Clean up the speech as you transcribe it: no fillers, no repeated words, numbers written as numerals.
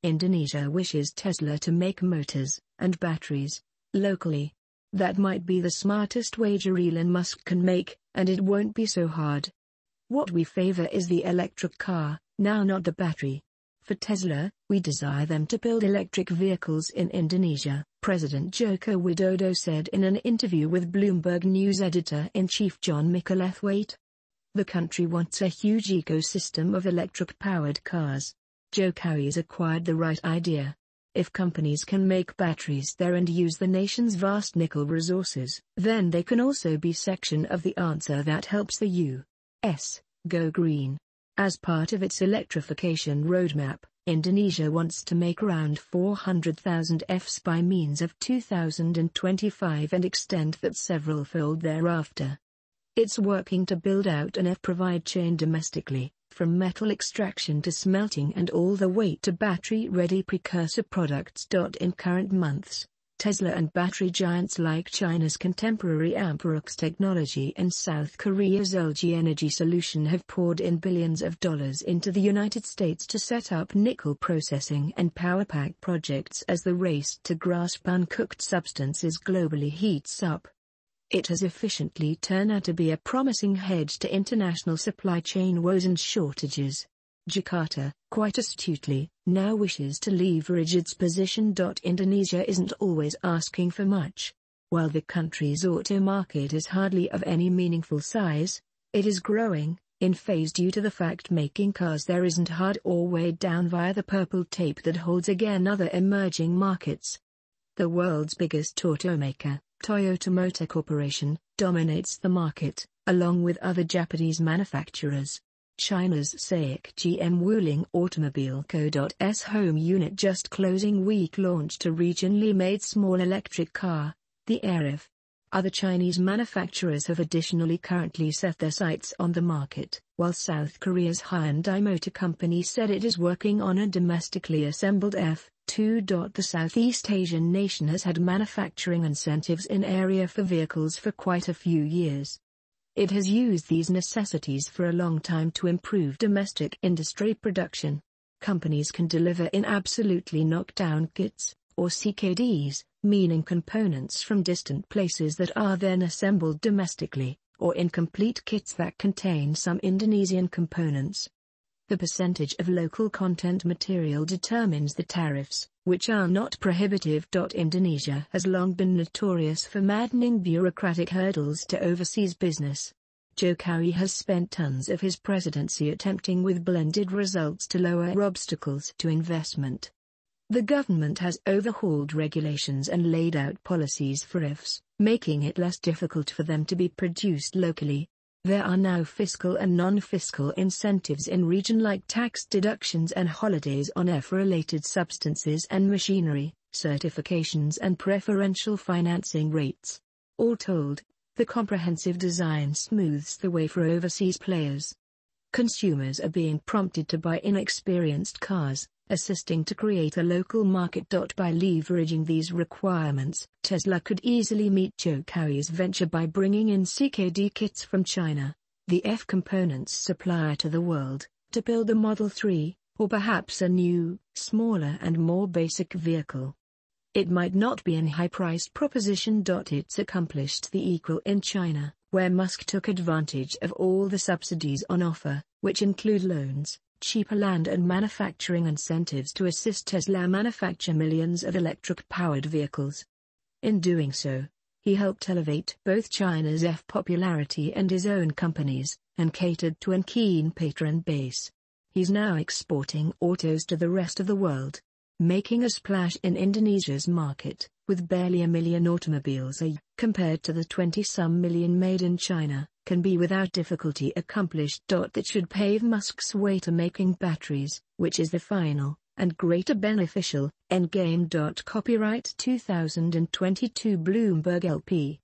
Indonesia wishes Tesla to make motors and batteries locally. That might be the smartest wager Elon Musk can make, and it won't be so hard. What we favor is the electric car, now not the battery. For Tesla, we desire them to build electric vehicles in Indonesia, President Joko Widodo said in an interview with Bloomberg News editor-in-chief John Micallethwaite. The country wants a huge ecosystem of electric-powered cars. Jokowi's acquired the right idea. If companies can make batteries there and use the nation's vast nickel resources, then they can also be section of the answer that helps the U.S. go green. As part of its electrification roadmap, Indonesia wants to make around 400,000 EVs by means of 2025 and extend that several-fold thereafter. It's working to build out an EV provide chain domestically, from metal extraction to smelting and all the way to battery-ready precursor products. In current months, Tesla and battery giants like China's contemporary Amperex technology and South Korea's LG Energy Solution have poured in billions of dollars into the United States to set up nickel processing and power pack projects as the race to grasp uncooked substances globally heats up. It has efficiently turned out to be a promising hedge to international supply chain woes and shortages. Jakarta, quite astutely, now wishes to leverage its position. Indonesia isn't always asking for much. While the country's auto market is hardly of any meaningful size, it is growing, in phase due to the fact making cars there isn't hard or weighed down via the purple tape that holds again other emerging markets. The world's biggest automaker, Toyota Motor Corporation, dominates the market, along with other Japanese manufacturers. China's SAIC GM Wuling Automobile Co.'s home unit just closing week launched a regionally made small electric car, the Airif. Other Chinese manufacturers have additionally currently set their sights on the market, while South Korea's Hyundai Motor Company said it is working on a domestically assembled F2. The Southeast Asian nation has had manufacturing incentives in area for vehicles for quite a few years. It has used these necessities for a long time to improve domestic industry production. Companies can deliver in absolutely knockdown kits, or CKDs, meaning components from distant places that are then assembled domestically, or in complete kits that contain some Indonesian components. The percentage of local content material determines the tariffs, which are not prohibitive. Indonesia has long been notorious for maddening bureaucratic hurdles to overseas business. Jokowi has spent tons of his presidency attempting with blended results to lower obstacles to investment. The government has overhauled regulations and laid out policies for EVs, making it less difficult for them to be produced locally. There are now fiscal and non-fiscal incentives in region like tax deductions and holidays on EV-related substances and machinery, certifications and preferential financing rates. All told, the comprehensive design smooths the way for overseas players. Consumers are being prompted to buy inexperienced cars, assisting to create a local market. By leveraging these requirements, Tesla could easily meet Jokowi's venture by bringing in CKD kits from China, the EV components supplier to the world, to build the Model 3, or perhaps a new, smaller and more basic vehicle. It might not be an high-priced proposition. It's accomplished the equal in China, where Musk took advantage of all the subsidies on offer, which include loans, cheaper land and manufacturing incentives to assist Tesla manufacture millions of electric-powered vehicles. In doing so, he helped elevate both China's EV popularity and his own companies, and catered to a keen patron base. He's now exporting autos to the rest of the world, making a splash in Indonesia's market, with barely 1 million automobiles a year, compared to the 20-some million made in China, can be without difficulty accomplished. That should pave Musk's way to making batteries, which is the final, and greater beneficial, endgame. Copyright 2022 Bloomberg LP